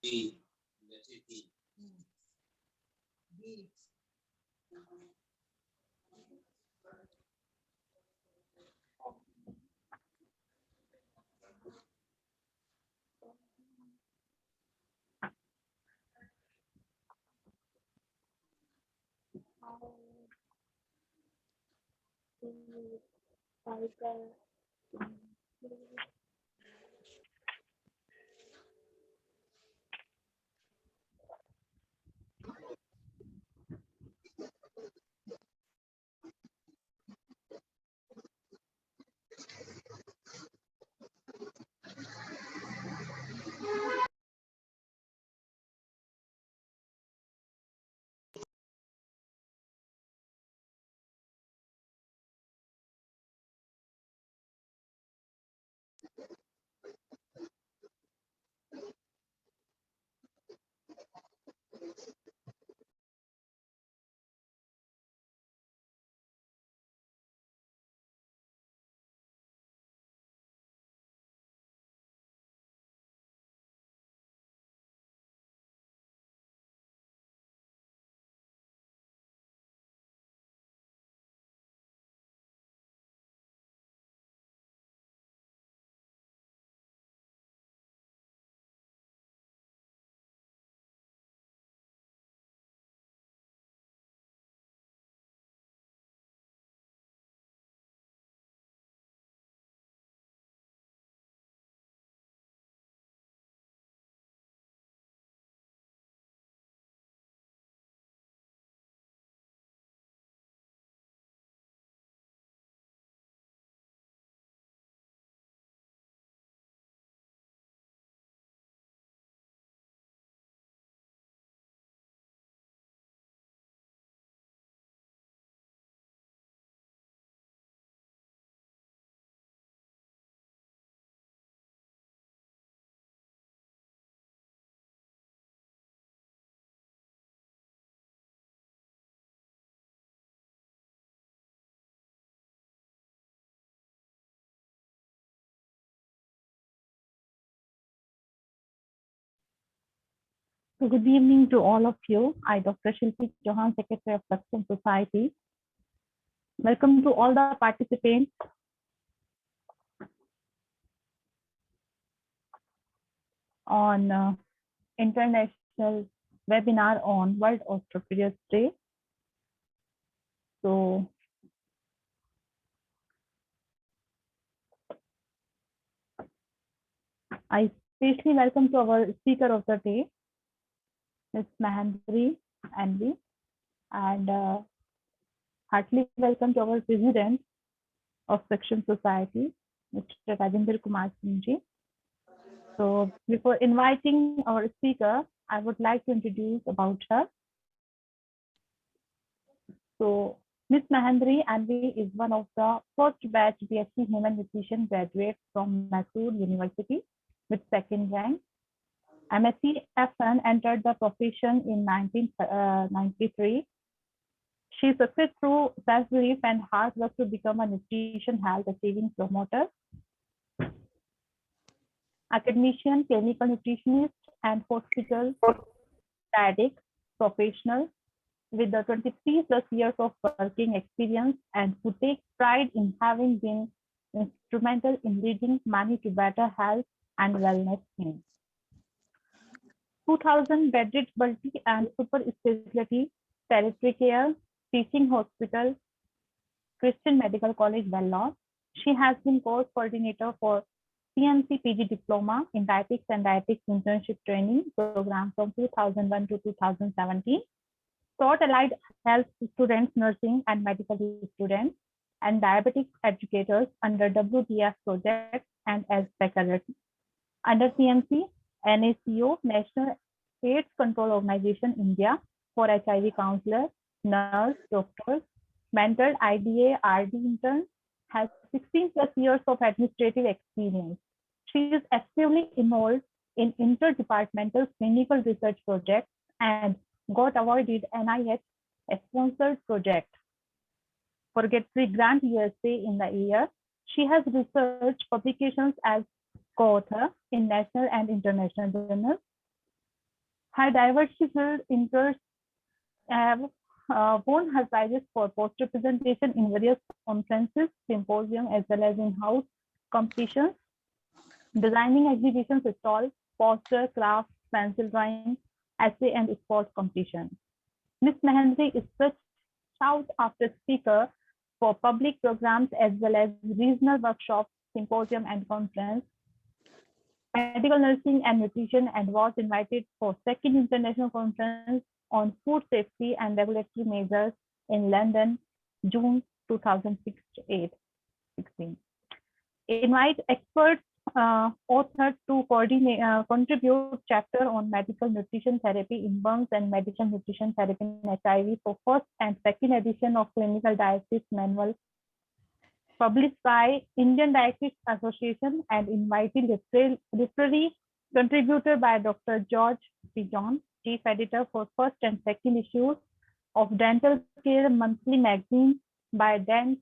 B. Letter D. B. So good evening to all of you. I, Dr. Shilpi Chauhan, Secretary of Saksam Society. Welcome to all the participants on international webinar on World Osteoporosis Day. So I especially welcome to our speaker of the day, Ms. Mahendri Anvi, and heartily welcome to our President of Saksam Society, Mr. Rajendra Kumar Singh ji. So before inviting our speaker, I would like to introduce about her. So Ms. Mahendri Anvi is one of the first batch BSc Human Nutrition graduates from Mysore University with second rank. MSc FN entered the profession in 1993. She succeeded through self-belief and hard work to become a nutrition health achieving promoter, academician, clinical nutritionist, and hospital dietetics professional with the 23 plus years of working experience and who takes pride in having been instrumental in leading many to better health and wellness in 2000 bedded multi and super specialty territory care teaching hospital Christian Medical College Vellore. She has been course coordinator for CMC PG Diploma in Dietetics and Dietetics Internship Training Program from 2001 to 2017. Taught allied health students, nursing and medical students, and diabetic educators under WDF project and as faculty. Under CMC, NACO, National AIDS Control Organization India, for HIV counselor, nurse, doctors, mentored IDA, RD intern, has 16 plus years of administrative experience. She is actively involved in interdepartmental clinical research projects and got awarded NIH sponsored project for Get-Free Grant USA in the year. She has research publications as co-author in national and international journals. Her diversified interests have won her prizes for poster presentation in various conferences, symposium, as well as in-house competitions, designing exhibitions, stalls, poster, crafts, pencil drawing, essay, and sports competition. Ms. Mahendri is such sought-after speaker for public programs as well as regional workshops, symposium, and conference, medical nursing and nutrition, and was invited for second international conference on food safety and regulatory measures in London, June 2016. Invite experts authors to contribute chapter on medical nutrition therapy in burns and medical nutrition therapy in HIV for first and second edition of Clinical Dietetics Manual published by Indian Dietetics Association and invited literary contributor by Dr. George P. John, chief editor for first and second issues of Dental Care Monthly magazine by Dent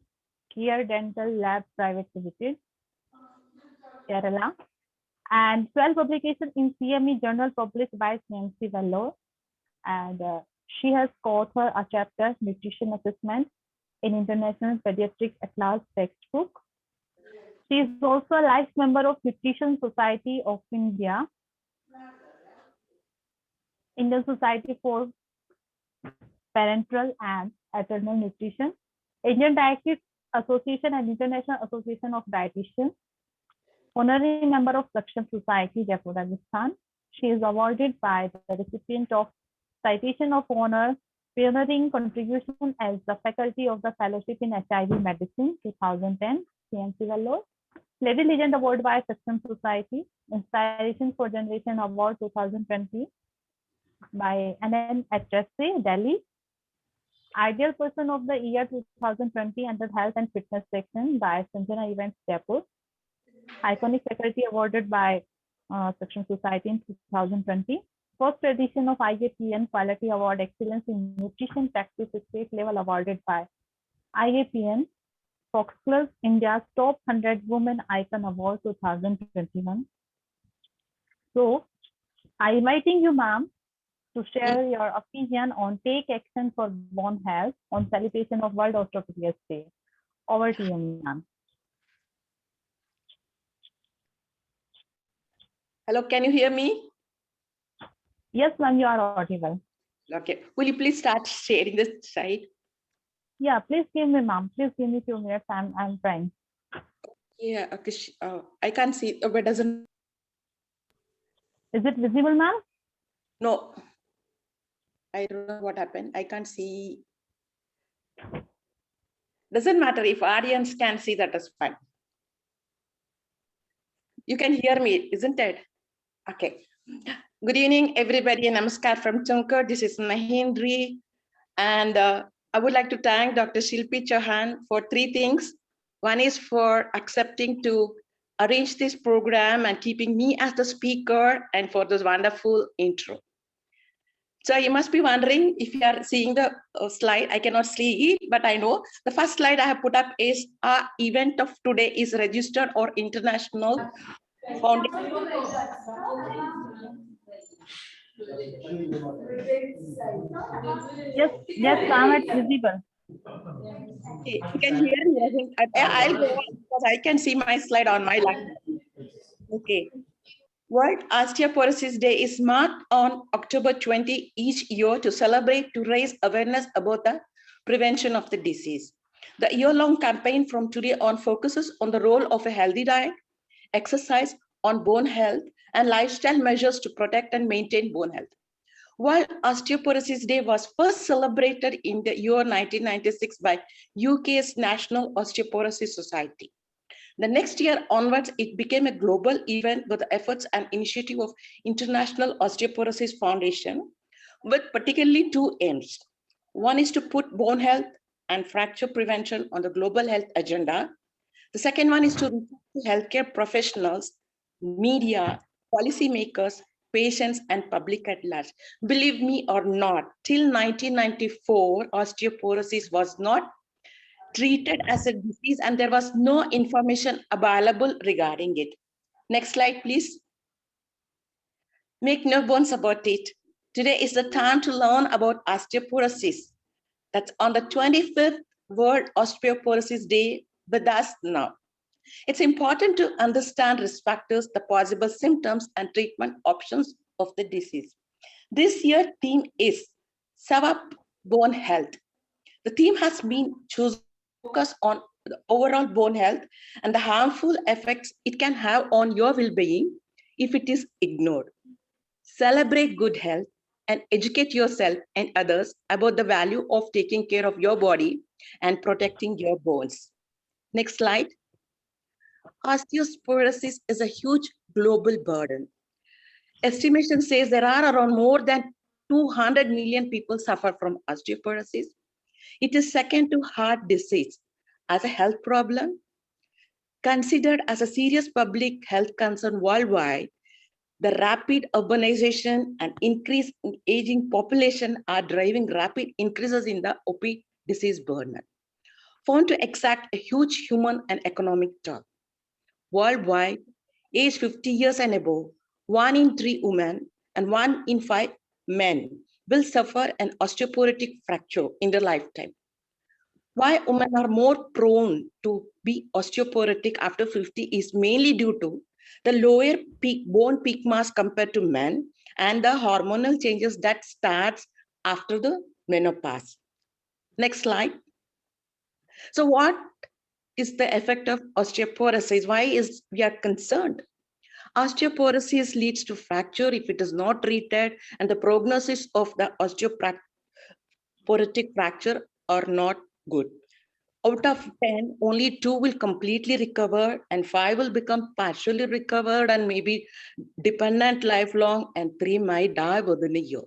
Care Dental Lab Private Limited, Kerala, and 12 publications in CME journal published by CMC Vellore. And she has co-authored a chapter, Nutrition Assessment, in International Pediatric Atlas textbook. She is also a life member of Nutrition Society of India, Indian Society for Parenteral and Maternal Nutrition, Indian Dietetics Association and International Association of Dietitians, honorary member of Saksham Society, Jaipur, Rajasthan. She is awarded by the recipient of Citation of Honor, pioneering contribution as the faculty of the Fellowship in HIV Medicine, 2010, CMC Vellore. Lady Legend Award by Saksham Society, Inspiration for Generation Award 2020 by NNHSA, Delhi. Ideal Person of the Year 2020 under Health and Fitness section by Sanjana Events, Jaipur. Iconic Faculty awarded by Saksham Society in 2020. First edition of IAPN Quality Award Excellence in Nutrition Practice State Level awarded by IAPN. Fox Plus India's Top 100 Women Icon Award 2021. So, I'm inviting you, ma'am, to share your opinion on Take Action for Bone Health on celebration of World Osteoporosis Day. Over to you, ma'am. Hello, can you hear me? Yes, ma'am, you are audible. Okay. Will you please start sharing this slide? Yeah, please give me, ma'am. Please give me a few minutes. I'm trying. Yeah, okay. I can't see. But doesn't. Is it visible, ma'am? No. I don't know what happened. I can't see. Doesn't matter if audience can see, that is fine. You can hear me, isn't it? Okay. Good evening, everybody. Namaskar from Tumkur. This is Mahendri. And I would like to thank Dr. Shilpi Chauhan for three things. One is for accepting to arrange this program and keeping me as the speaker, and for this wonderful intro. So you must be wondering if you are seeing the slide. I cannot see it, but I know the first slide I have put up is our event of today is registered or international foundation. Yes, ma'am, it's visible. Okay, you can hear me. I'll go on because I can see my slide on my laptop. Okay. World Osteoporosis Day is marked on October 20 each year to celebrate, to raise awareness about the prevention of the disease. The year-long campaign from today on focuses on the role of a healthy diet, exercise, on bone health, and lifestyle measures to protect and maintain bone health. World Osteoporosis Day was first celebrated in the year 1996 by UK's National Osteoporosis Society. The next year onwards, it became a global event with the efforts and initiative of International Osteoporosis Foundation, with particularly two aims. One is to put bone health and fracture prevention on the global health agenda. The second one is to reach healthcare professionals, media, policymakers, patients, and public at large. Believe me or not, till 1994, osteoporosis was not treated as a disease and there was no information available regarding it. Next slide, please. Make no bones about it. Today is the time to learn about osteoporosis. That's on the 25th World Osteoporosis Day with us now. It's important to understand risk factors, the possible symptoms, and treatment options of the disease. This year's theme is Serve Up Bone Health. The theme has been chosen to focus on the overall bone health and the harmful effects it can have on your well-being if it is ignored. Celebrate good health and educate yourself and others about the value of taking care of your body and protecting your bones. Next slide. Osteoporosis is a huge global burden. Estimation says there are around more than 200 million people suffer from osteoporosis. It is second to heart disease as a health problem. Considered as a serious public health concern worldwide, the rapid urbanization and increase in aging population are driving rapid increases in the OP disease burden, found to exact a huge human and economic toll. Worldwide, age 50 years and above, 1 in 3 women and 1 in 5 men will suffer an osteoporotic fracture in their lifetime. Why women are more prone to be osteoporotic after 50 is mainly due to the lower bone peak mass compared to men and the hormonal changes that starts after the menopause. Next slide. So what is the effect of osteoporosis? Why is we are concerned? Osteoporosis leads to fracture if it is not treated, and the prognosis of the osteoporotic fracture are not good. Out of 10, only 2 will completely recover, and 5 will become partially recovered and maybe dependent lifelong, and 3 might die within a year.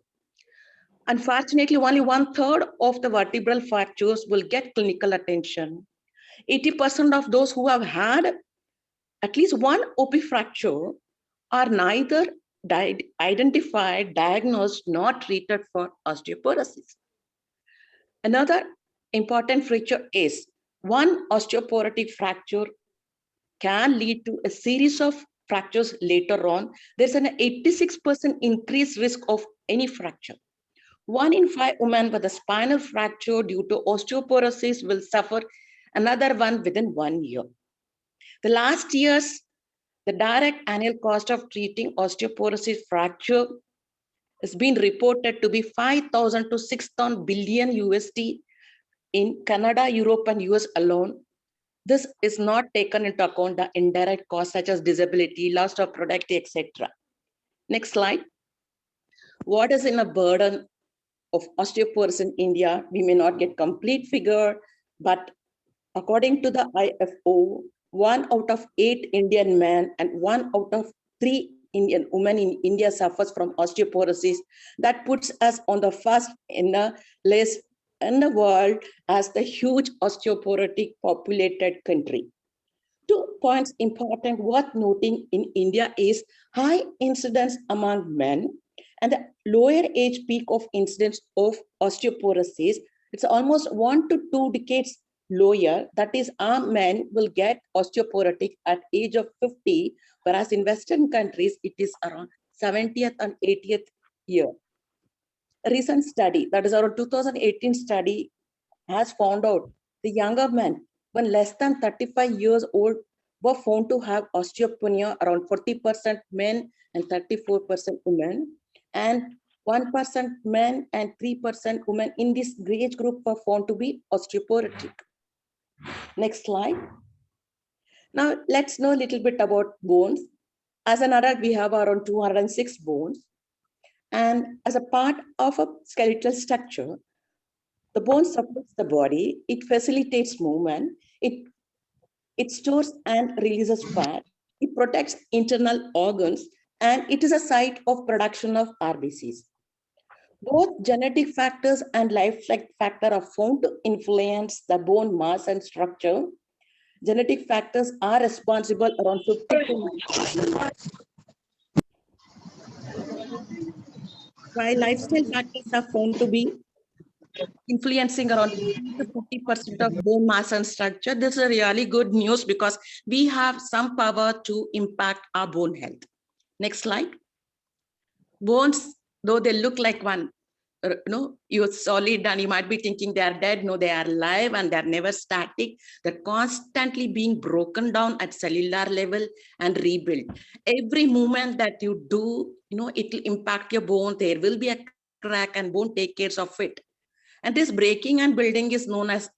Unfortunately, only 1/3 of the vertebral fractures will get clinical attention. 80% of those who have had at least one OP fracture are neither identified, diagnosed, nor treated for osteoporosis. Another important feature is one osteoporotic fracture can lead to a series of fractures later on. There's an 86% increased risk of any fracture. 1 in 5 women with a spinal fracture due to osteoporosis will suffer another one within 1 year. The last year's the direct annual cost of treating osteoporosis fracture has been reported to be 5,000 to 6,000 billion USD in Canada, Europe, and US alone. This is not taken into account the indirect costs such as disability, loss of productivity, etc. Next slide. What is in a burden of osteoporosis in India? We may not get complete figure, but according to the IFO, 1 out of 8 Indian men and 1 out of 3 Indian women in India suffers from osteoporosis. That puts us on the first in the list in the world as the huge osteoporotic populated country. 2 points important worth noting in India is high incidence among men and the lower age peak of incidence of osteoporosis. It's almost 1 to 2 decades lower. That is, our men will get osteoporotic at age of 50, whereas in Western countries, it is around 70th and 80th year. A recent study, that is our 2018 study, has found out the younger men, when less than 35 years old, were found to have osteopenia, around 40% men and 34% women, and 1% men and 3% women in this age group were found to be osteoporotic. Next slide. Now let's know a little bit about bones. As an adult, we have around 206 bones. And as a part of a skeletal structure, the bone supports the body, it facilitates movement, it stores and releases fat, it protects internal organs, and it is a site of production of RBCs. Both genetic factors and life factor are found to influence the bone mass and structure. Genetic factors are responsible around 50%, while lifestyle factors are found to be influencing around 50% of bone mass and structure. This is a really good news because we have some power to impact our bone health. Next slide. Bones though they look like one, you're solid and you might be thinking they are dead. No, they are alive and they're never static. They're constantly being broken down at cellular level and rebuilt. Every movement that you do, it will impact your bone. There will be a crack and bone take care of it. And this breaking and building is known as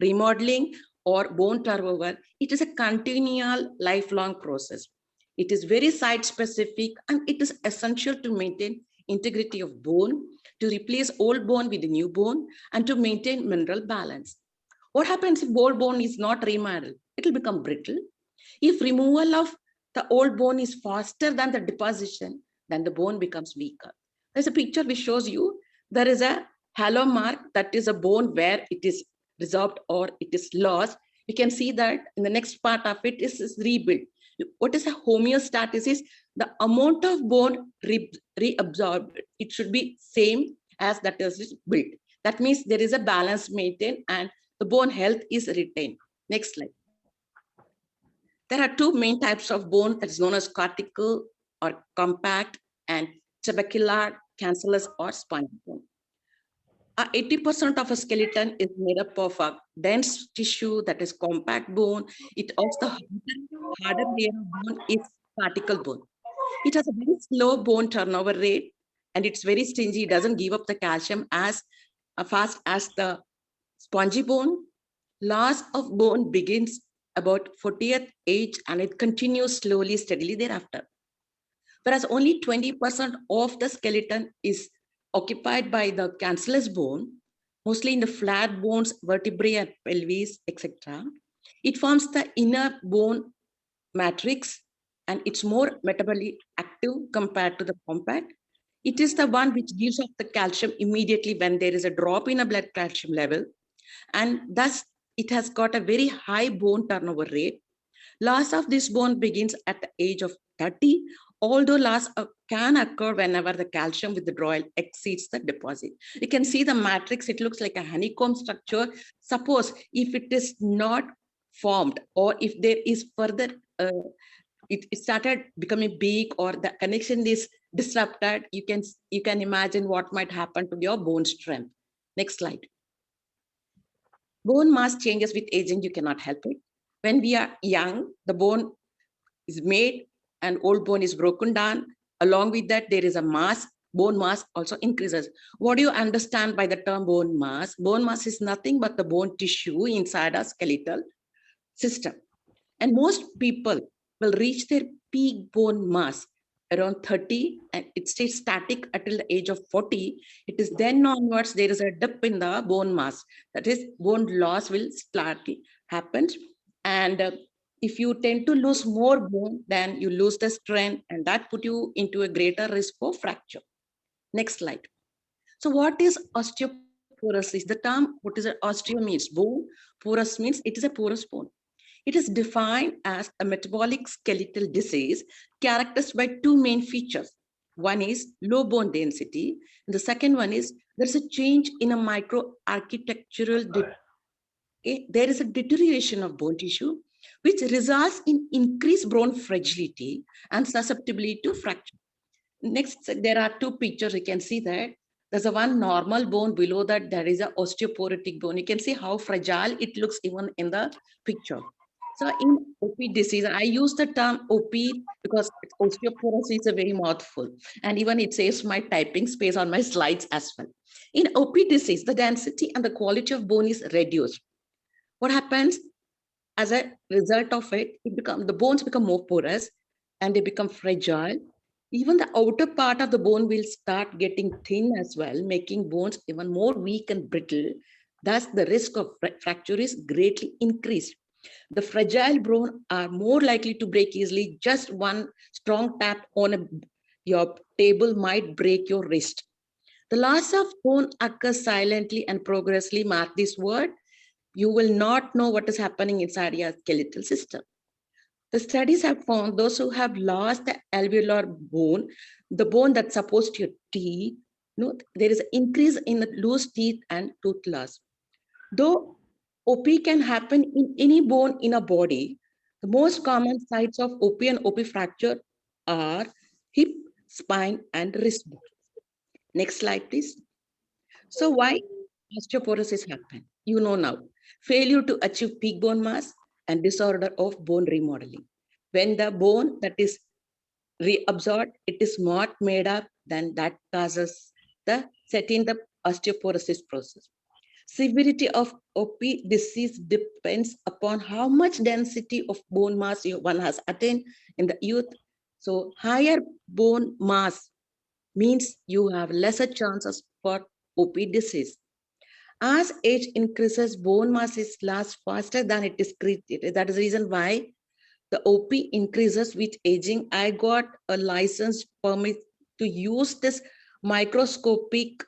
remodeling or bone turnover. It is a continual lifelong process. It is very site specific and it is essential to maintain integrity of bone, to replace old bone with a new bone, and to maintain mineral balance. What happens if old bone is not remodeled? It will become brittle. If removal of the old bone is faster than the deposition, then the bone becomes weaker. There's a picture which shows you there is a halo mark, that is a bone where it is resolved or it is lost. You can see that in the next part of it is rebuilt. What is a homeostasis? Is the amount of bone reabsorbed. It should be same as that is built. That means there is a balance maintained and the bone health is retained. Next slide. There are two main types of bone that is known as cortical or compact and trabecular, cancellous or spongy bone. 80% of a skeleton is made up of a dense tissue that is compact bone. It also harder layer of bone is cortical bone. It has a very slow bone turnover rate and it's very stingy. It doesn't give up the calcium as fast as the spongy bone. Loss of bone begins about 40th age and it continues slowly, steadily thereafter. Whereas only 20% of the skeleton is occupied by the cancellous bone, mostly in the flat bones, vertebrae and pelvis, etc. It forms the inner bone matrix and it's more metabolically active compared to the compact. It is the one which gives off the calcium immediately when there is a drop in a blood calcium level. And thus it has got a very high bone turnover rate. Loss of this bone begins at the age of 30, although loss can occur whenever the calcium withdrawal exceeds the deposit. You can see the matrix, it looks like a honeycomb structure. Suppose if it is not formed or if there is further, it started becoming big or the connection is disrupted, you can imagine what might happen to your bone strength. Next slide. Bone mass changes with aging, you cannot help it. When we are young, the bone is made and old bone is broken down. Along with that, there is a mass. Bone mass also increases. What do you understand by the term bone mass? Bone mass is nothing but the bone tissue inside a skeletal system. And most people will reach their peak bone mass around 30 and it stays static until the age of 40. It is then onwards, there is a dip in the bone mass. That is, bone loss will start happen. And if you tend to lose more bone, then you lose the strength and that put you into a greater risk for fracture. Next slide. So what is osteoporosis? The term, what is it? Osteo means bone, porous means it is a porous bone. It is defined as a metabolic skeletal disease characterized by two main features. One is low bone density. And the second one is there's a change in a microarchitectural. There is a deterioration of bone tissue, which results in increased bone fragility and susceptibility to fracture. Next, there are two pictures. You can see that there's a one normal bone, below that there is an osteoporotic bone. You can see how fragile it looks even in the picture. So in OP disease, I use the term OP because osteoporosis is a very mouthful and even it saves my typing space on my slides as well. In OP disease, the density and the quality of bone is reduced. What happens as a result of it, the bones become more porous and they become fragile. Even the outer part of the bone will start getting thin as well, making bones even more weak and brittle. Thus, the risk of fracture is greatly increased. The fragile bone are more likely to break easily. Just one strong tap on your table might break your wrist. The loss of bone occurs silently and progressively. Mark this word. You will not know what is happening inside your skeletal system. The studies have found those who have lost the alveolar bone, the bone that's supposed to your teeth, there is an increase in the loose teeth and tooth loss. Though OP can happen in any bone in a body, the most common sites of OP and OP fracture are hip, spine, and wrist bone. Next slide, please. So why osteoporosis happen? You know now. Failure to achieve peak bone mass and disorder of bone remodeling. When the bone that is reabsorbed, it is not made up, then that causes the setting the osteoporosis process. Severity of OP disease depends upon how much density of bone mass one has attained in the youth. So higher bone mass means you have lesser chances for OP disease. As age increases, bone mass is lost faster than it is created. That is the reason why the OP increases with aging. I got a license permit to use this microscopic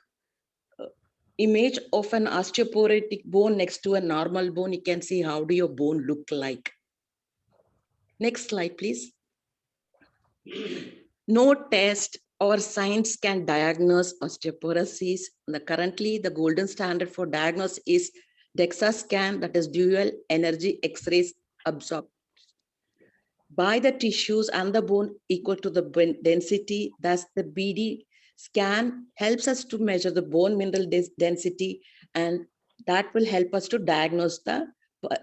image of an osteoporotic bone next to a normal bone. You can see how do your bone look like. Next slide, please. No test or science can diagnose osteoporosis. Currently, the golden standard for diagnosis is DEXA scan, that is dual energy X-rays absorbed by the tissues and the bone equal to the bone density. Thus, the BD scan helps us to measure the bone mineral density, and that will help us to diagnose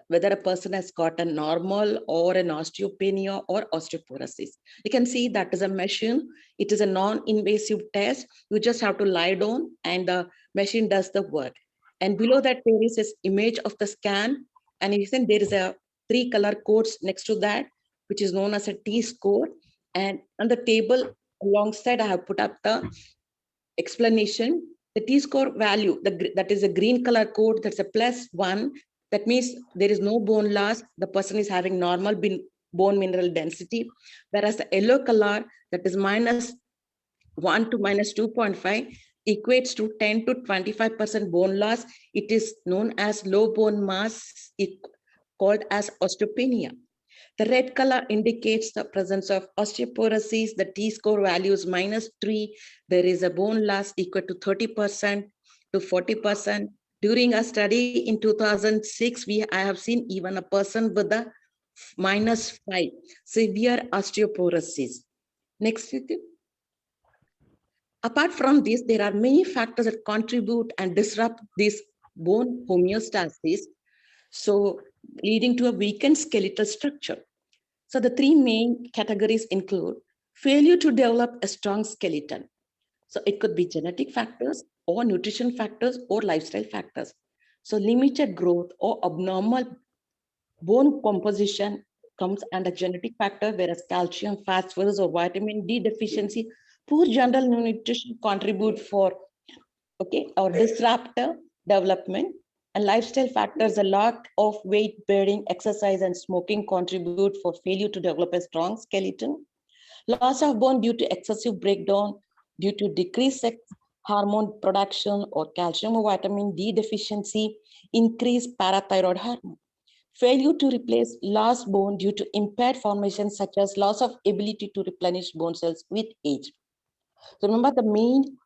whether a person has got a normal or an osteopenia or osteoporosis. You can see that is a machine. It is a non-invasive test. You just have to lie down and the machine does the work. And below that, there is this image of the scan. And you can, there is a 3 color codes next to that, which is known as a T-score. And on the table alongside, I have put up the explanation. The T-score value, that is a green color code, that's a +1. That means there is no bone loss. The person is having normal bone mineral density. Whereas the yellow color, that is -1 to -2.5, equates to 10 to 25% bone loss. It is known as low bone mass, called as osteopenia. The red color indicates the presence of osteoporosis. The T-score value is -3. There is a bone loss equal to 30% to 40%. During a study in 2006, I have seen even a person with a -5 severe osteoporosis. Next. Apart from this, there are many factors that contribute and disrupt this bone homeostasis, so leading to a weakened skeletal structure. So the 3 main categories include failure to develop a strong skeleton. So it could be genetic factors or nutrition factors or lifestyle factors. So limited growth or abnormal bone composition comes under genetic factor, whereas calcium, phosphorus, or vitamin D deficiency, poor general nutrition contribute for or disrupt development. And lifestyle factors, a lot of weight bearing, exercise, and smoking contribute for failure to develop a strong skeleton. Loss of bone due to excessive breakdown, due to decreased sex hormone production or calcium or vitamin D deficiency, increased parathyroid hormone. Failure to replace lost bone due to impaired formation, such as loss of ability to replenish bone cells with age. So remember, the main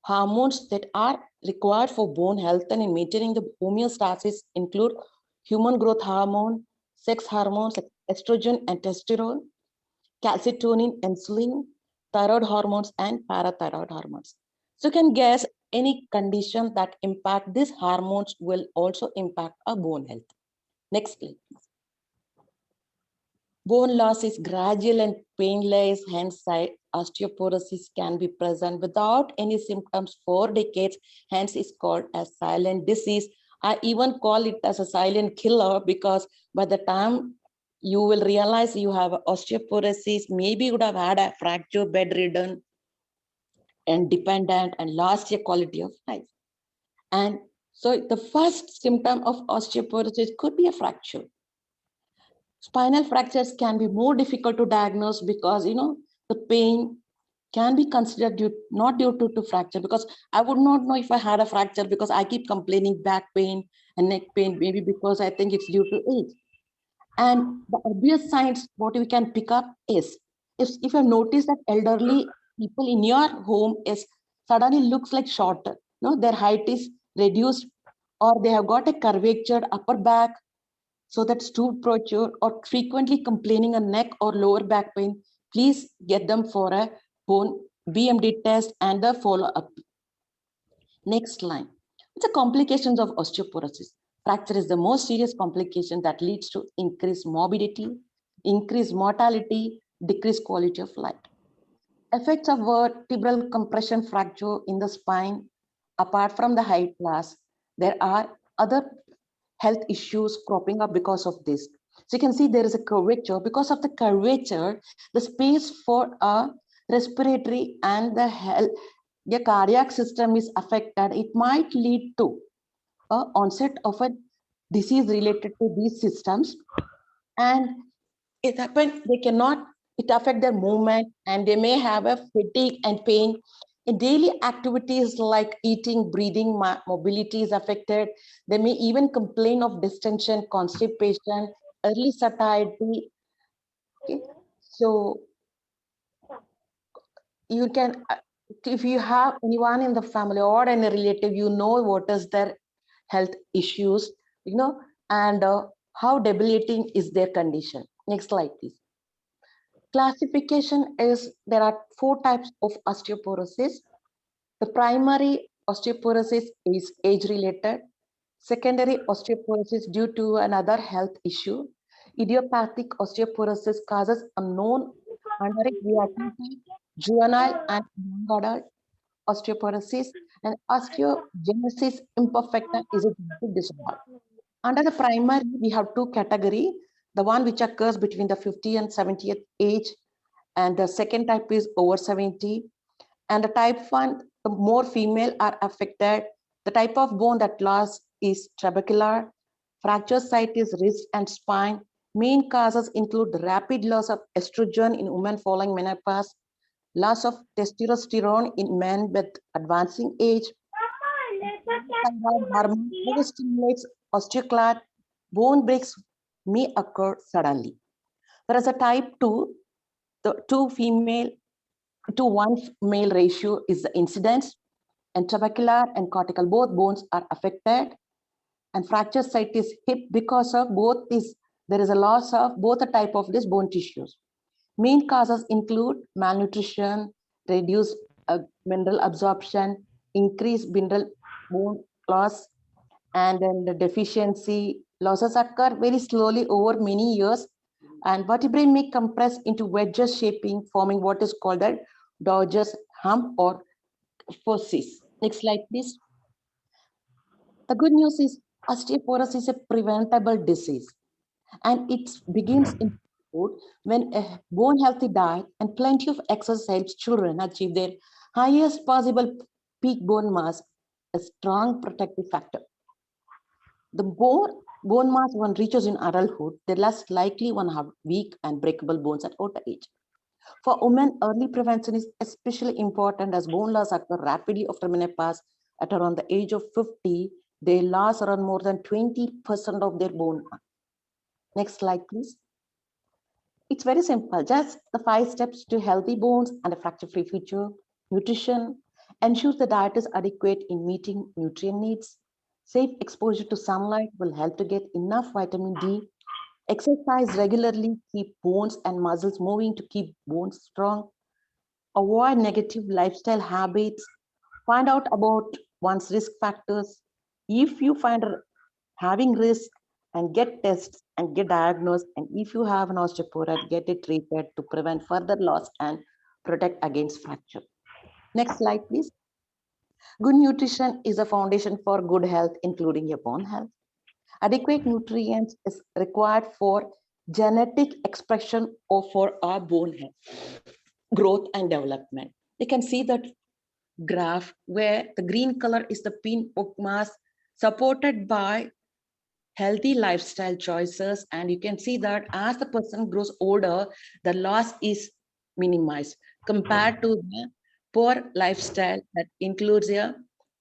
hormones that are required for bone health and in maintaining the homeostasis include human growth hormone, sex hormones like estrogen and testosterone, calcitonin, insulin, thyroid hormones, and parathyroid hormones. So you can guess any condition that impact these hormones will also impact our bone health. Next, please. Bone loss is gradual and painless, hence osteoporosis can be present without any symptoms for decades, hence it's called as silent disease. I even call it as a silent killer because by the time you will realize you have osteoporosis, maybe you would have had a fracture, bedridden, and dependent, and lost your quality of life. And so the first symptom of osteoporosis could be a fracture. Spinal fractures can be more difficult to diagnose because, the pain can be considered not due to fracture, because I would not know if I had a fracture because I keep complaining back pain and neck pain, maybe because I think it's due to age. And the obvious signs what we can pick up is, if you notice that elderly people in your home is suddenly looks like shorter, their height is reduced, or they have got a curvature upper back, so that stool protrude, or frequently complaining a neck or lower back pain, please get them for a bone BMD test and the follow-up. Next line. It's a complications of osteoporosis. Fracture is the most serious complication that leads to increased morbidity, increased mortality, decreased quality of life. Effects of vertebral compression fracture in the spine. Apart from the height loss, there are other health issues cropping up because of this. So you can see there is a curvature. Because of the curvature, the space for a respiratory and the cardiac system is affected. It might lead to a onset of a disease related to these systems, and it happen they cannot, it affect their movement, and they may have a fatigue and pain in daily activities like eating, breathing, mobility is affected. They may even complain of distension, constipation, early satiety. Okay, so you can, if you have anyone in the family or any relative, you know what is their health issues, and how debilitating is their condition. Next slide, please. Classification is, there are 4 types of osteoporosis. The primary osteoporosis is age-related. Secondary osteoporosis due to another health issue. Idiopathic osteoporosis causes unknown underreactive juvenile and young adult osteoporosis, and osteogenesis imperfecta is a genetic disorder. Under the primary, we have 2 categories. The one which occurs between the 50th and 70th age, and the second type is over 70. And the type 1, the more female are affected. The type of bone that loss is trabecular. Fracture site is wrist and spine. Main causes include rapid loss of estrogen in women following menopause, loss of testosterone in men with advancing age. Thyroid hormone stimulates osteoclast. Bone breaks may occur suddenly. Whereas a type 2, the 2 female to 1 male ratio is the incidence, and trabecular and cortical, both bones are affected, and fracture site is hip because of both this, there is a loss of both the type of these bone tissues. Main causes include malnutrition, reduced mineral absorption, increased mineral bone loss, and then the deficiency. Losses occur very slowly over many years, and vertebrae may compress into wedges shaping, forming what is called a Dodger's hump or phosis. Next slide, please. The good news is osteoporosis is a preventable disease, and it begins in childhood when a bone healthy diet and plenty of exercise helps children achieve their highest possible peak bone mass, a strong protective factor. The bone mass one reaches in adulthood, they're less likely one have weak and breakable bones at older age. For women, early prevention is especially important as bone loss occurs rapidly after menopause. At around the age of 50, they lose around more than 20% of their bone mass. Next slide, please. It's very simple, just the 5 steps to healthy bones and a fracture-free future. Nutrition, ensure the diet is adequate in meeting nutrient needs. Safe exposure to sunlight will help to get enough vitamin D. Exercise regularly, keep bones and muscles moving to keep bones strong. Avoid negative lifestyle habits. Find out about one's risk factors. If you find having risk, and get tests and get diagnosed. And if you have an osteoporosis, get it treated to prevent further loss and protect against fracture. Next slide, please. Good nutrition is a foundation for good health, including your bone health. Adequate nutrients is required for genetic expression or for our bone health, growth and development. You can see that graph where the green color is the peak bone mass supported by healthy lifestyle choices, and you can see that as the person grows older, the loss is minimized compared to the poor lifestyle that includes a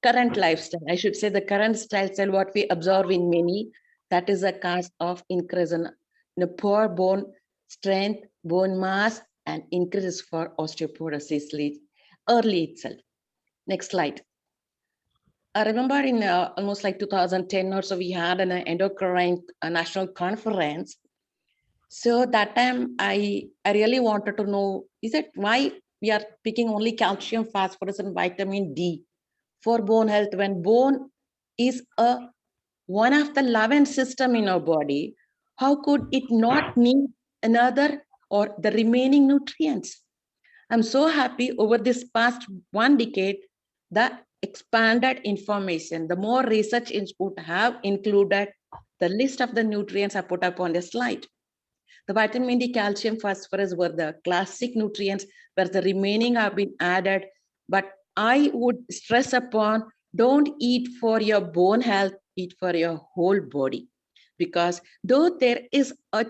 current lifestyle. I should say the current style what we observe in many, that is a cause of increase in the poor bone strength, bone mass, and increases for osteoporosis early itself. Next slide. I remember in almost like 2010 or so, we had an endocrine national conference. So that time I really wanted to know, is it why we are picking only calcium, phosphorus, and vitamin D for bone health when bone is one of the 11 system in our body? How could it not need another or the remaining nutrients? I'm so happy over this past 1 decade, the expanded information, the more research input have included the list of the nutrients I put up on the slide. The vitamin D, calcium, phosphorus were the classic nutrients where the remaining have been added. But I would stress upon, don't eat for your bone health, eat for your whole body. Because though there is a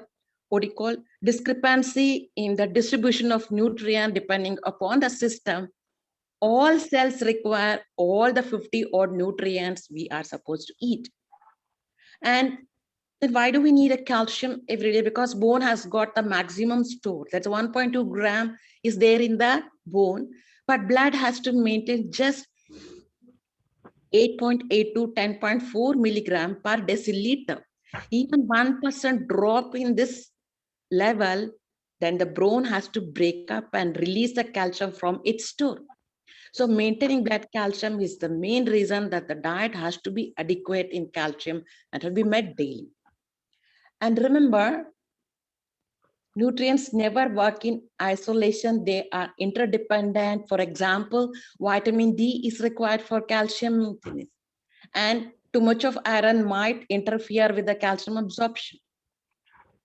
what do you call discrepancy in the distribution of nutrient depending upon the system, all cells require all the 50 odd nutrients we are supposed to eat. And then why do we need a calcium every day? Because bone has got the maximum store. That's 1.2 gram is there in the bone, but blood has to maintain just 8.8 to 10.4 milligram per deciliter. Even 1% drop in this level, then the bone has to break up and release the calcium from its store. So maintaining that calcium is the main reason that the diet has to be adequate in calcium and will be met daily. And remember, nutrients never work in isolation. They are interdependent. For example, vitamin D is required for calcium maintenance. And too much of iron might interfere with the calcium absorption.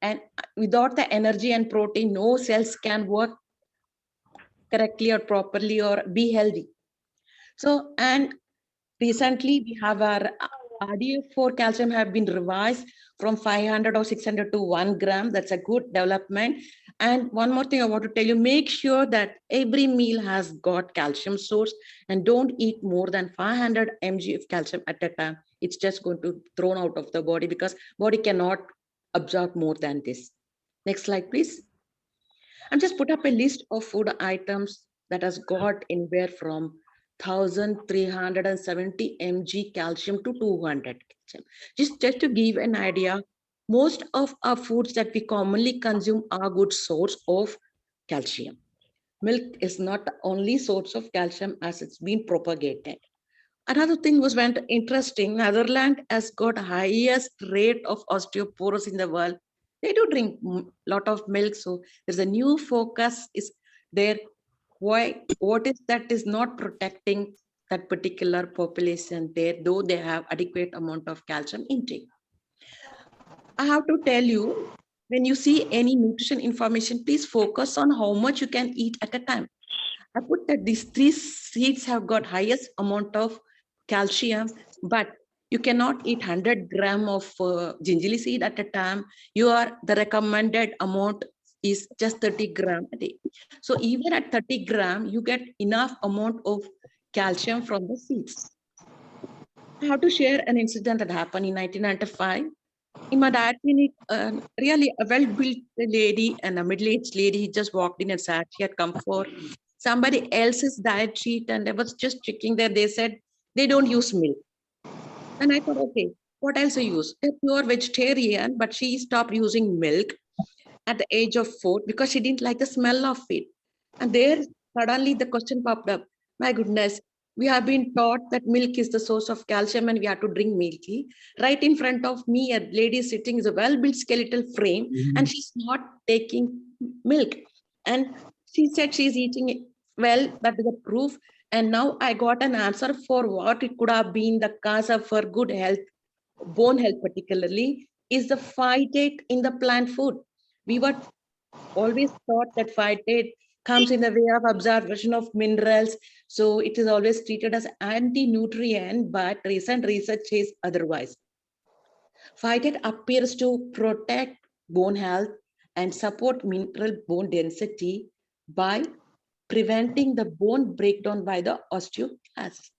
And without the energy and protein, no cells can work correctly or properly or be healthy. So, and recently we have our RDF for calcium have been revised from 500 or 600 to 1 gram. That's a good development. And one more thing I want to tell you, make sure that every meal has got calcium source and don't eat more than 500 mg of calcium at a time. It's just going to thrown out of the body because body cannot absorb more than this. Next slide, please. I'm just put up a list of food items that has got anywhere from 1370 mg calcium to 200 calcium. Just to give an idea, most of our foods that we commonly consume are good source of calcium. Milk is not the only source of calcium as it's been propagated. Another thing was when interesting, Netherlands has got highest rate of osteoporosis in the world. They do drink a lot of milk, so there's a new focus is there. Why? What is that is not protecting that particular population there, though they have adequate amount of calcium intake. I have to tell you, when you see any nutrition information, please focus on how much you can eat at a time. I put that these 3 seeds have got highest amount of calcium, but you cannot eat 100 gram of gingerly seed at a time. The recommended amount is just 30 gram a day. So even at 30 gram, you get enough amount of calcium from the seeds. I have to share an incident that happened in 1995. In my diet clinic, really a well-built lady and a middle-aged lady just walked in and sat. She had come for somebody else's diet sheet, and I was just checking there. They said they don't use milk. And I thought, okay, what else I use? They're pure vegetarian, but she stopped using milk at the age of 4 because she didn't like the smell of it. And there suddenly the question popped up. My goodness, we have been taught that milk is the source of calcium and we have to drink milky. Right in front of me, a lady sitting is a well-built skeletal frame and she's not taking milk. And she said she's eating it well, that is the proof. And now I got an answer for what it could have been the cause of her good health, bone health particularly, is the phytate in the plant food. We were always thought that phytate comes in the way of absorption of minerals. So it is always treated as anti-nutrient, but recent research says otherwise. Phytate appears to protect bone health and support mineral bone density by preventing the bone breakdown by the osteoclast.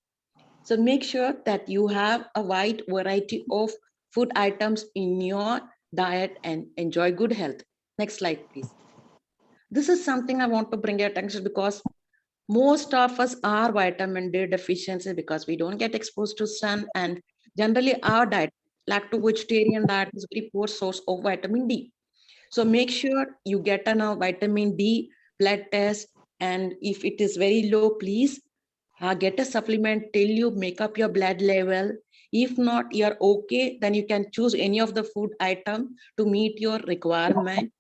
So make sure that you have a wide variety of food items in your diet and enjoy good health. Next slide, please. This is something I want to bring your attention because most of us are vitamin D deficiency because we don't get exposed to sun, and generally our diet, lacto-vegetarian diet, is very poor source of vitamin D. So make sure you get a vitamin D blood test, and if it is very low, please get a supplement till you make up your blood level. If not, you're okay, then you can choose any of the food item to meet your requirement.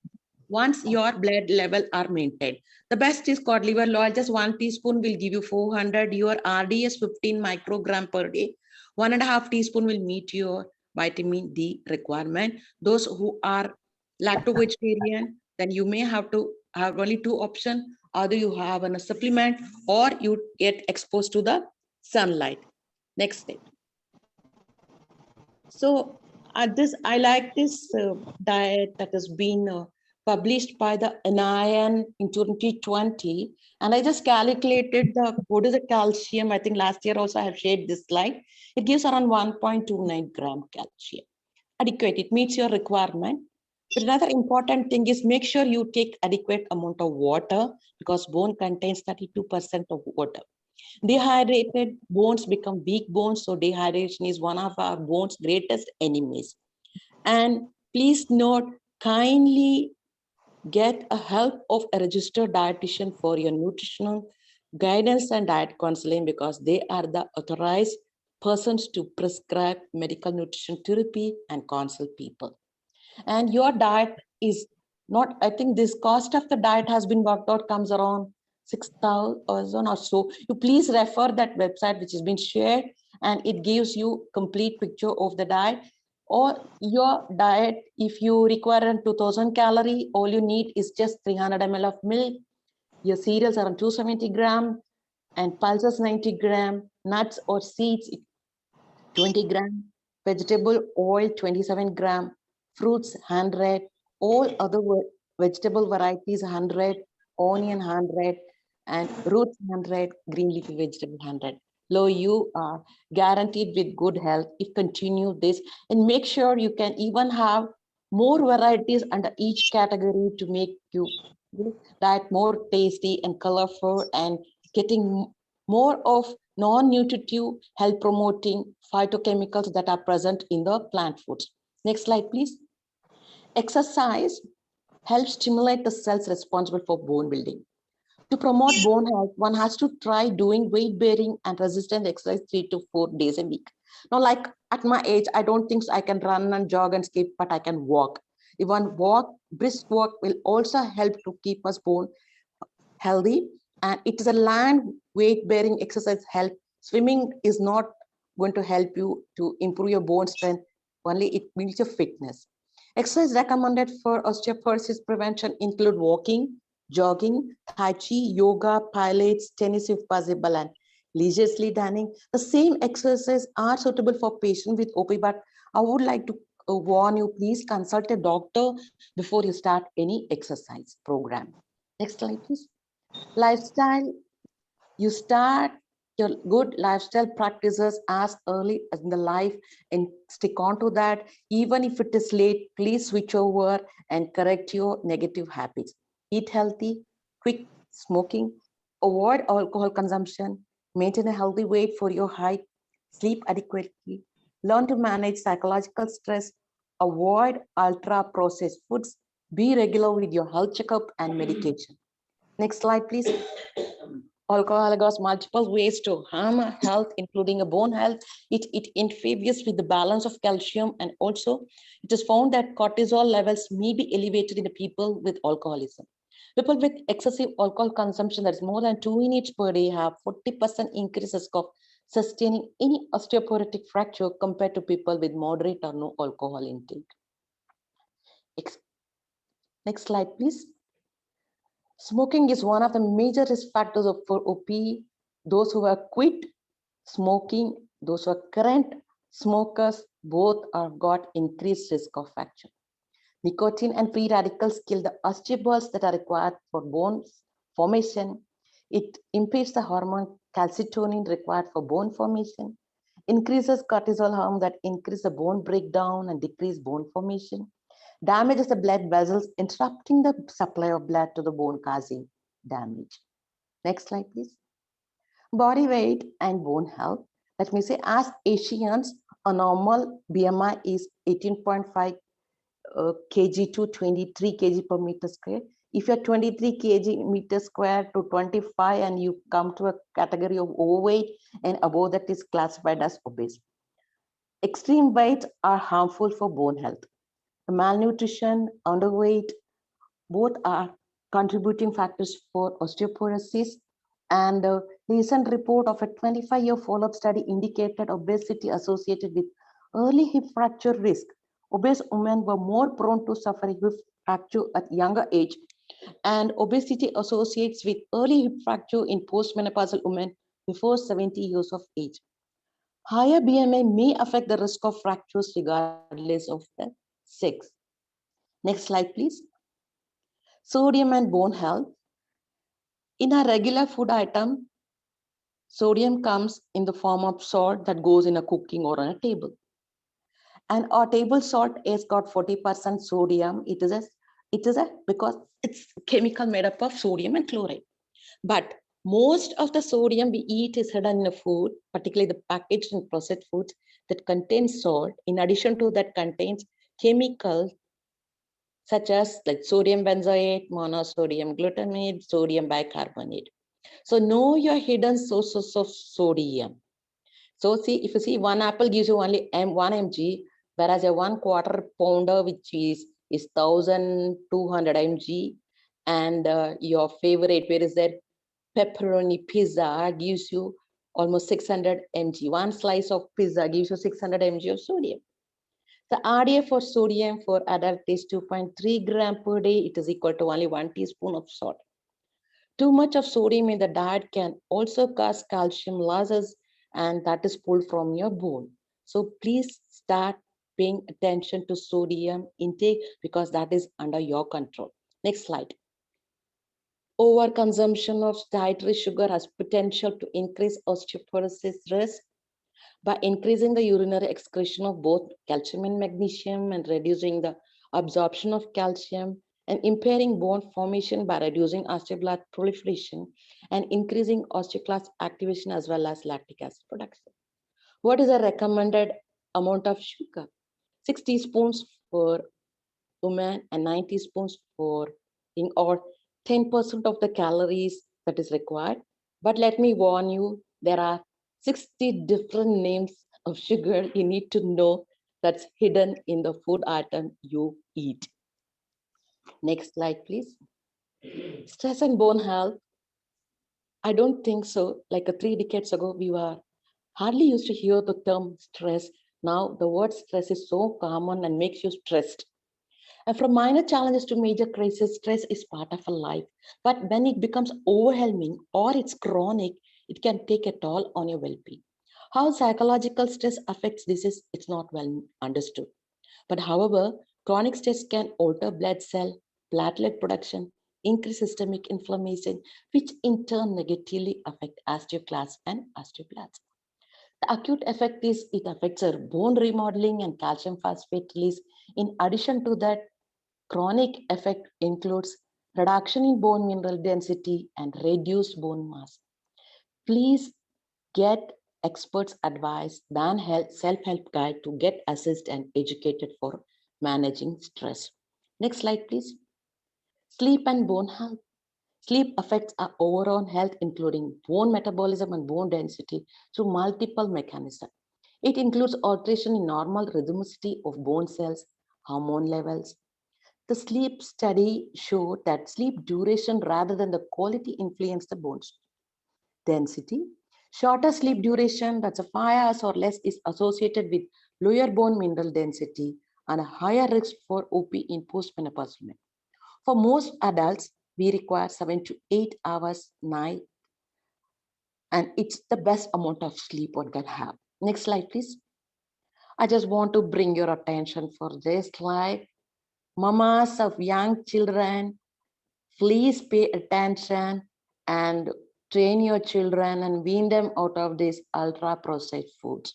Once your blood level are maintained, the best is cod liver oil. Just 1 teaspoon will give you 400. Your RDS 15 microgram per day. 1.5 teaspoon will meet your vitamin D requirement. Those who are lacto-vegetarian, then you may have to have only two options. Either you have a supplement or you get exposed to the sunlight. Next step. So I like this diet that has been published by the NIN in 2020. And I just calculated what is the calcium. I think last year also I have shared this slide. It gives around 1.29 gram calcium. Adequate, it meets your requirement. But another important thing is make sure you take adequate amount of water because bone contains 32% of water. Dehydrated bones become weak bones, so dehydration is one of our bones' greatest enemies. And please note, kindly get a help of a registered dietitian for your nutritional guidance and diet counseling because they are the authorized persons to prescribe medical nutrition therapy and counsel people. And your diet is not, I think this cost of the diet has been worked out, comes around 6,000 or so. You please refer that website which has been shared and it gives you complete picture of the diet. Or your diet, if you require 2000 calorie, all you need is just 300 ml of milk. Your cereals are 270 gram and pulses 90 gram, nuts or seeds 20 gram, vegetable oil 27 gram, fruits 100, all other vegetable varieties 100, onion 100, and roots 100, green leafy vegetable 100. Lo, you are guaranteed with good health if continue this, and make sure you can even have more varieties under each category to make you diet more tasty and colorful and getting more of non-nutritive health promoting phytochemicals that are present in the plant foods. Next slide, please. Exercise helps stimulate the cells responsible for bone building. To promote bone health, one has to try doing weight bearing and resistance exercise 3 to 4 days a week. Now, like at my age, I don't think I can run and jog and skip, but I can walk. Even brisk walk will also help to keep us bone healthy. And it is a land weight bearing exercise help. Swimming is not going to help you to improve your bone strength, only it builds your fitness. Exercise recommended for osteoporosis prevention include walking, jogging, tai chi, yoga, pilates, tennis if possible, and leisurely dining. The same exercises are suitable for patients with OP, but I would like to warn you, please consult a doctor before you start any exercise program. Next slide, please. Lifestyle, you start your good lifestyle practices as early as in the life and stick on to that. Even if it is late, please switch over and correct your negative habits. Eat healthy, quit smoking, avoid alcohol consumption, maintain a healthy weight for your height, sleep adequately, learn to manage psychological stress, avoid ultra processed foods, be regular with your health checkup and medication. Next slide, please. Alcohol has multiple ways to harm health, including a bone health. It interferes with the balance of calcium, and also it is found that cortisol levels may be elevated in the people with alcoholism. People with excessive alcohol consumption, that is more than 2 units per day, have 40% increased risk of sustaining any osteoporotic fracture compared to people with moderate or no alcohol intake. Next slide, please. Smoking is one of the major risk factors for OP. Those who have quit smoking, those who are current smokers, both have got increased risk of fracture. Nicotine and free radicals kill the osteoblasts that are required for bone formation. It impedes the hormone calcitonin required for bone formation, increases cortisol harm that increase the bone breakdown and decrease bone formation, damages the blood vessels, interrupting the supply of blood to the bone, causing damage. Next slide, please. Body weight and bone health. Let me say, as Asians, a normal BMI is 18.5 kg to 23 kg per meter square. If you're 23 kg meter square to 25 and you come to a category of overweight and above that is classified as obese. Extreme weights are harmful for bone health. Malnutrition, underweight, both are contributing factors for osteoporosis. And a recent report of a 25-year follow-up study indicated obesity associated with early hip fracture risk. Obese women were more prone to suffering hip fracture at younger age, and obesity associates with early hip fracture in postmenopausal women before 70 years of age. Higher BMI may affect the risk of fractures regardless of the sex. Next slide, please. Sodium and bone health. In a regular food item, sodium comes in the form of salt that goes in a cooking or on a table. And our table salt has got 40% sodium. It is because it's chemical made up of sodium and chloride. But most of the sodium we eat is hidden in the food, particularly the packaged and processed foods that contain salt. In addition to that, contains chemicals such as like sodium benzoate, monosodium glutamate, sodium bicarbonate. So know your hidden sources of sodium. So see, if you see one apple gives you only 1 mg, whereas a 1/4 pounder, which is 1200 mg, and your favorite, where is that? Pepperoni pizza gives you almost 600 mg. One slice of pizza gives you 600 mg of sodium. The RDA for sodium for adult is 2.3 gram per day. It is equal to only 1 teaspoon of salt. Too much of sodium in the diet can also cause calcium losses, and that is pulled from your bone. So please start paying attention to sodium intake because that is under your control. Next slide. Overconsumption of dietary sugar has potential to increase osteoporosis risk by increasing the urinary excretion of both calcium and magnesium and reducing the absorption of calcium and impairing bone formation by reducing osteoblast proliferation and increasing osteoclast activation as well as lactic acid production. What is the recommended amount of sugar? 6 teaspoons for women and 9 teaspoons for or 10% of the calories that is required. But let me warn you, there are 60 different names of sugar you need to know that's hidden in the food item you eat. Next slide, please. Stress and bone health. I don't think so. Like 3 decades ago, we were hardly used to hear the term stress. Now the word stress is so common and makes you stressed. And from minor challenges to major crises, stress is part of a life. But when it becomes overwhelming or it's chronic, it can take a toll on your well-being. How psychological stress affects this is it's not well understood. But however, chronic stress can alter blood cell, platelet production, increase systemic inflammation, which in turn negatively affect osteoclasts and osteoblasts. The acute effect is it affects our bone remodeling and calcium phosphate release. In addition to that, chronic effect includes reduction in bone mineral density and reduced bone mass. Please get experts' advice than self-help guide to get assessed and educated for managing stress. Next slide, please. Sleep and bone health. Sleep affects our overall health, including bone metabolism and bone density through multiple mechanisms. It includes alteration in normal rhythmicity of bone cells, hormone levels. The sleep study showed that sleep duration rather than the quality influence the bone density. Shorter sleep duration, that's a 5 hours or less, is associated with lower bone mineral density and a higher risk for OP in postmenopausal men. For most adults, we require 7 to 8 hours night, and it's the best amount of sleep one can have. Next slide, please. I just want to bring your attention for this slide. Mamas of young children, please pay attention and train your children and wean them out of these ultra processed foods.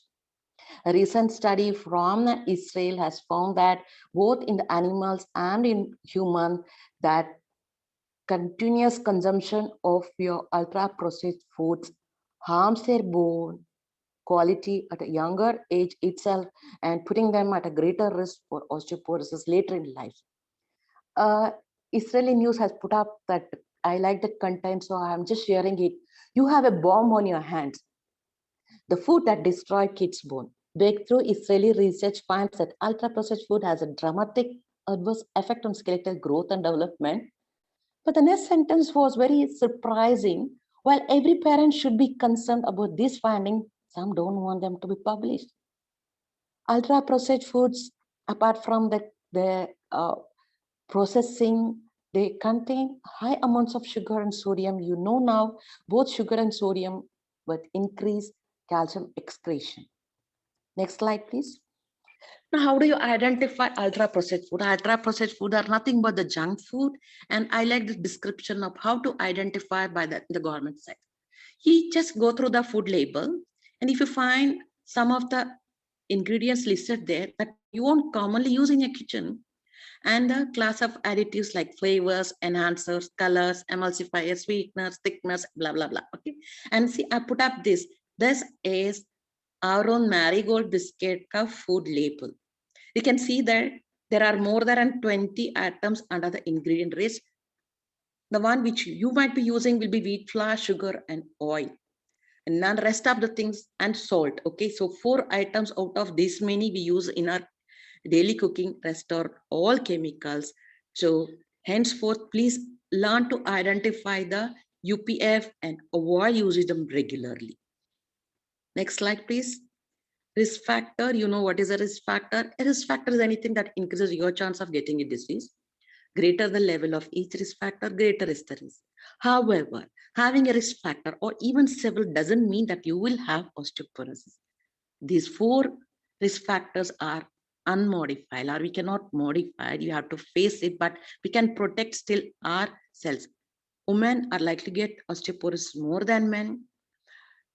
A recent study from Israel has found that both in the animals and in humans, that continuous consumption of your ultra processed foods harms their bone quality at a younger age itself and putting them at a greater risk for osteoporosis later in life. Israeli news has put up that I like that content, so I'm just sharing it. You have a bomb on your hands. The food that destroyed kids' bone. Breakthrough Israeli research finds that ultra-processed food has a dramatic adverse effect on skeletal growth and development. But the next sentence was very surprising. While every parent should be concerned about this finding, some don't want them to be published. Ultra-processed foods, apart from the processing, they contain high amounts of sugar and sodium. You know now, both sugar and sodium with increased calcium excretion. Next slide, please. Now, how do you identify ultra-processed food? Ultra-processed food are nothing but the junk food. And I like the description of how to identify by the government side. You just go through the food label. And if you find some of the ingredients listed there that you won't commonly use in your kitchen, and the class of additives like flavors, enhancers, colors, emulsifiers, sweeteners, thickeners, blah, blah, blah. Okay. And see, I put up this. This is our own Marigold biscuit ka food label. You can see that there are more than 20 items under the ingredient list. The one which you might be using will be wheat flour, sugar, and oil. And none rest of the things and salt. Okay, so 4 items out of this many we use in our daily cooking, rest are all chemicals. So henceforth, please learn to identify the UPF and avoid using them regularly. Next slide, please. Risk factor, you know what is a risk factor? A risk factor is anything that increases your chance of getting a disease. Greater the level of each risk factor, greater is the risk. However, having a risk factor or even several doesn't mean that you will have osteoporosis. These 4 risk factors are unmodified, or we cannot modify it. You have to face it, but we can protect still our cells. Women are likely to get osteoporosis more than men.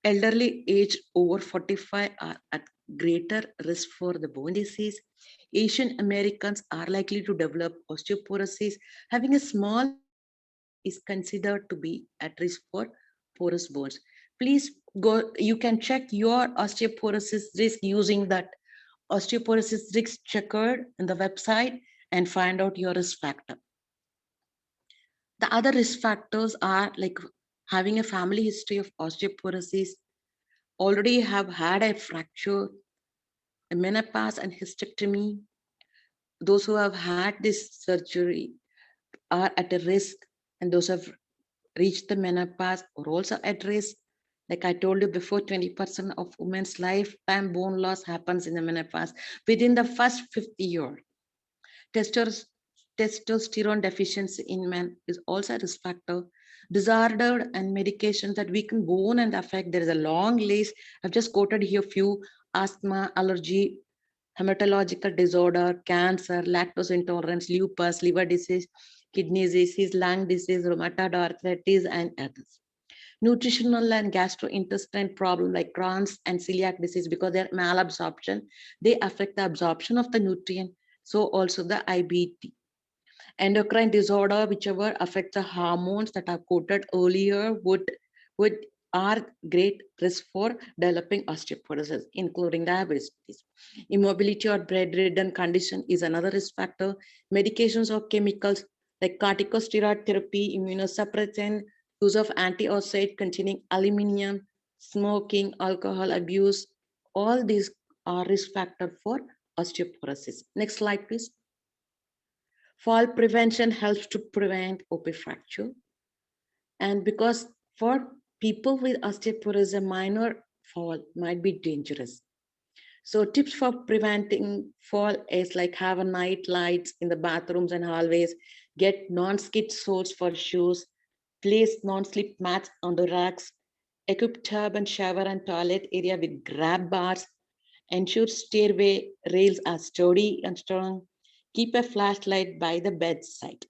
Elderly age over 45 are at greater risk for the bone disease. Asian Americans are likely to develop osteoporosis. Having a small is considered to be at risk for porous bones. Please go, you can check your osteoporosis risk using that osteoporosis risk checker in the website and find out your risk factor. The other risk factors are like having a family history of osteoporosis, already have had a fracture, a menopause and hysterectomy. Those who have had this surgery are at a risk, and those who have reached the menopause are also at risk. Like I told you before, 20% of women's lifetime bone loss happens in the menopause within the first 50 years. Testosterone deficiency in men is also a risk factor. Disordered and medications that weaken bone and affect, there is a long list. I've just quoted here few: asthma, allergy, hematological disorder, cancer, lactose intolerance, lupus, liver disease, kidney disease, lung disease, rheumatoid arthritis, and others. Nutritional and gastrointestinal problem like Crohn's and celiac disease, because they're malabsorption, they affect the absorption of the nutrient. So also the IBD. Endocrine disorder, whichever affects the hormones that are quoted earlier, would are great risk for developing osteoporosis, including diabetes. Immobility or bedridden condition is another risk factor. Medications or chemicals like corticosteroid therapy, immunosuppressant, use of antioxidant containing aluminum, smoking, alcohol abuse, all these are risk factors for osteoporosis. Next slide, please. Fall prevention helps to prevent OP fracture. And because for people with osteoporosis, a minor fall might be dangerous. So tips for preventing fall is like have a night lights in the bathrooms and hallways, get non-skid soles for shoes, place non-slip mats on the racks, equip tub and shower and toilet area with grab bars, ensure stairway rails are sturdy and strong, keep a flashlight by the bedside.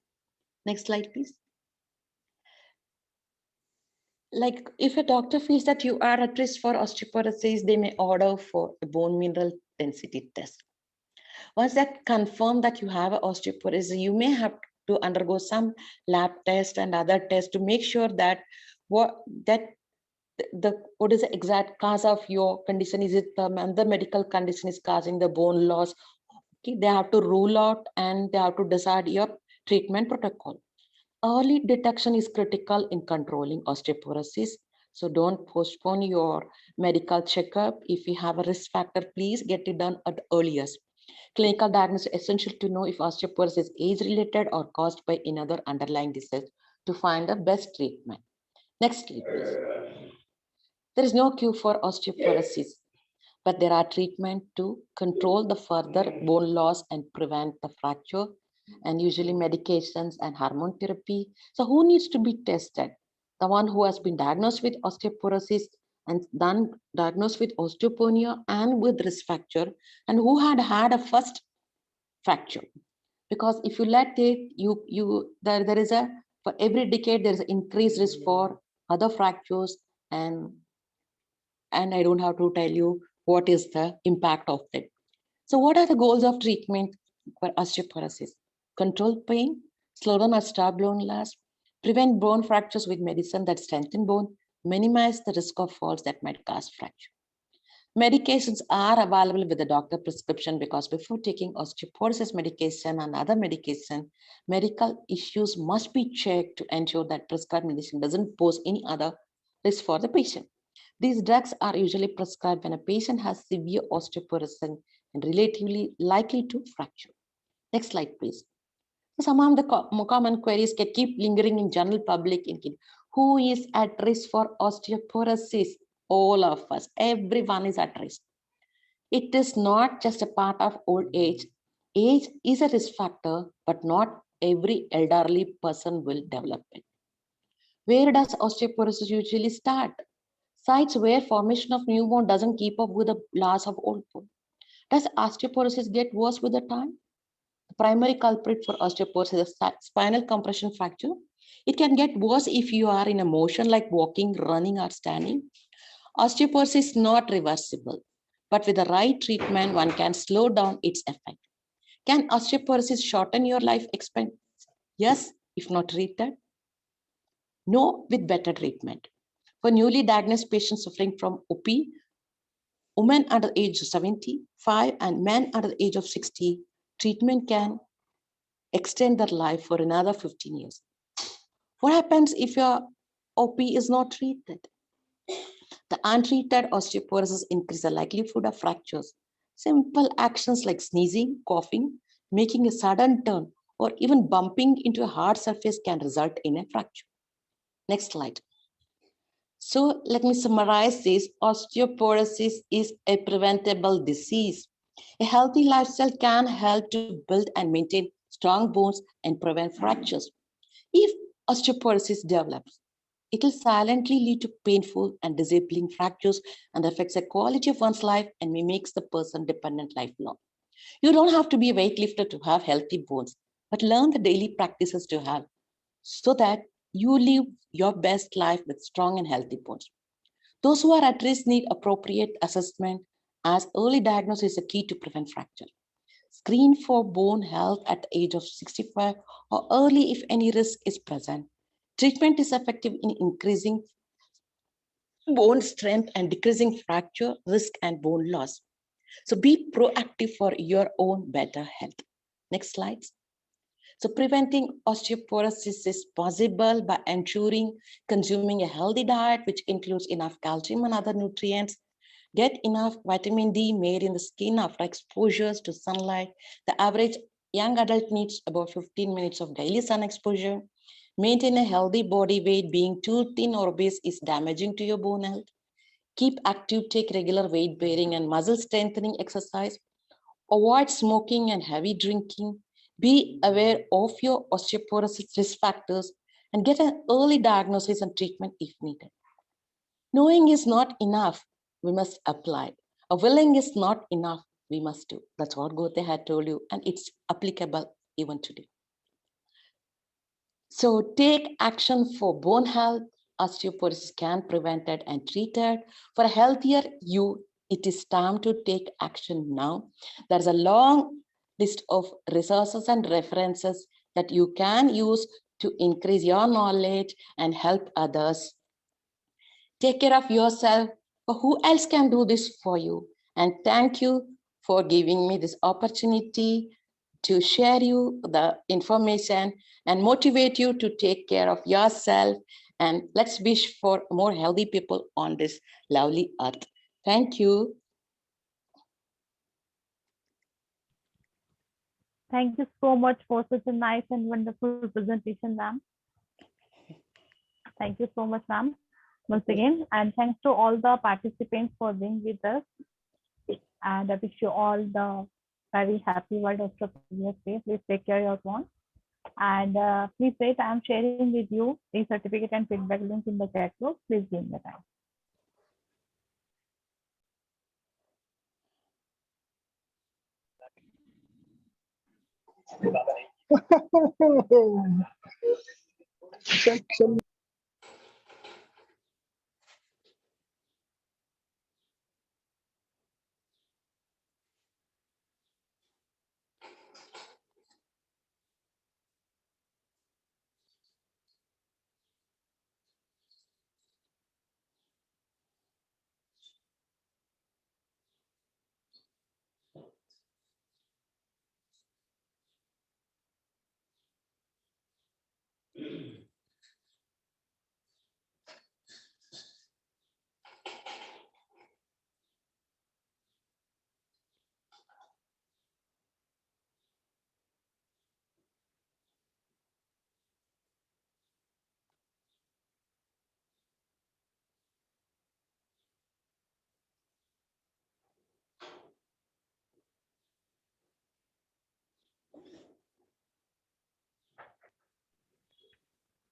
Next slide, please. Like if a doctor feels that you are at risk for osteoporosis, they may order for a bone mineral density test. Once that confirm that you have osteoporosis, you may have to undergo some lab test and other tests to make sure that what is the exact cause of your condition. Is it the medical condition is causing the bone loss? Okay, they have to rule out and they have to decide, yep, Treatment protocol. Early detection is critical in controlling osteoporosis. So don't postpone your medical checkup. If you have a risk factor, please get it done at the earliest. Clinical diagnosis is essential to know if osteoporosis is age-related or caused by another underlying disease to find the best treatment. Next slide, please. There is no cure for osteoporosis, but there are treatments to control the further bone loss and prevent the fracture, and usually medications and hormone therapy. So who needs to be tested? The one who has been diagnosed with osteoporosis and then diagnosed with osteopenia and with risk fracture, and who had a first fracture. Because if you let it, there is a, for every decade, there is an increased risk for other fractures, and I don't have to tell you what is the impact of it. So what are the goals of treatment for osteoporosis? Control pain, slow down or stop bone loss, prevent bone fractures with medicine that strengthen bone, minimize the risk of falls that might cause fracture. Medications are available with the doctor prescription, because before taking osteoporosis medication and other medication, medical issues must be checked to ensure that prescribed medicine doesn't pose any other risk for the patient. These drugs are usually prescribed when a patient has severe osteoporosis and relatively likely to fracture. Next slide, please. Some of the common queries can keep lingering in general public thinking. Who is at risk for osteoporosis? All of us, everyone is at risk. It is not just a part of old age. Age is a risk factor, but not every elderly person will develop it. Where does osteoporosis usually start? Sites where formation of new bone doesn't keep up with the loss of old bone. Does osteoporosis get worse with the time? The primary culprit for osteoporosis is spinal compression fracture. It can get worse if you are in a motion like walking, running, or standing. Osteoporosis is not reversible, but with the right treatment, one can slow down its effect. Can osteoporosis shorten your life expectancy? Yes, if not treated. No, with better treatment. For newly diagnosed patients suffering from OP, women under the age of 75 and men under the age of 60, treatment can extend their life for another 15 years. What happens if your OP is not treated? The untreated osteoporosis increases the likelihood of fractures. Simple actions like sneezing, coughing, making a sudden turn, or even bumping into a hard surface can result in a fracture. Next slide. So let me summarize this. Osteoporosis is a preventable disease. A healthy lifestyle can help to build and maintain strong bones and prevent fractures. If osteoporosis develops, it will silently lead to painful and disabling fractures and affects the quality of one's life and may makes the person dependent lifelong. You don't have to be a weightlifter to have healthy bones, but learn the daily practices to have so that you live your best life with strong and healthy bones. Those who are at risk need appropriate assessment, as early diagnosis is a key to prevent fracture. Screen for bone health at the age of 65 or early if any risk is present. Treatment is effective in increasing bone strength and decreasing fracture risk and bone loss. So be proactive for your own better health. Next slide. So preventing osteoporosis is possible by ensuring consuming a healthy diet, which includes enough calcium and other nutrients. Get enough vitamin D made in the skin after exposures to sunlight. The average young adult needs about 15 minutes of daily sun exposure. Maintain a healthy body weight. Being too thin or obese is damaging to your bone health. Keep active, take regular weight bearing and muscle strengthening exercise. Avoid smoking and heavy drinking. Be aware of your osteoporosis risk factors and get an early diagnosis and treatment if needed. Knowing is not enough, we must apply. A willing is not enough, we must do. That's what Goethe had told you, and it's applicable even today. So take action for bone health. Osteoporosis can be prevented and treated. For a healthier you, it is time to take action now. There's a long list of resources and references that you can use to increase your knowledge and help others. Take care of yourself. Who else can do this for you? And thank you for giving me this opportunity. to share you the information and motivate you to take care of yourself. And let's wish for more healthy people on this lovely earth. Thank you. Thank you so much for such a nice and wonderful presentation, ma'am. Thank you so much, ma'am, once again. And thanks to all the participants for being with us. And I wish you all the very happy World Entrepreneurs Day. Please take care of your one. And please wait, I'm sharing with you the certificate and feedback link in the chat box. Please give me time.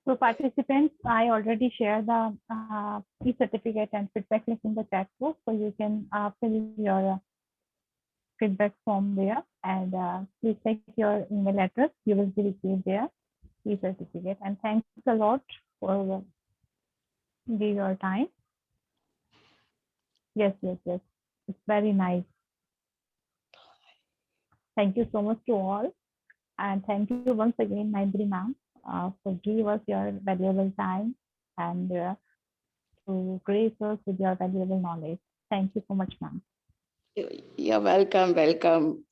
So participants, I already shared the e-certificate and feedback link in the chat box, so you can fill your feedback form there, and please take your email address. You will be received there e-certificate. And thanks a lot for giving your time. Yes, it's very nice. Thank you so much to all, and thank you once again, Maindri ma'am, for giving us your valuable time and to grace us with your valuable knowledge. Thank you so much, ma'am. You're welcome.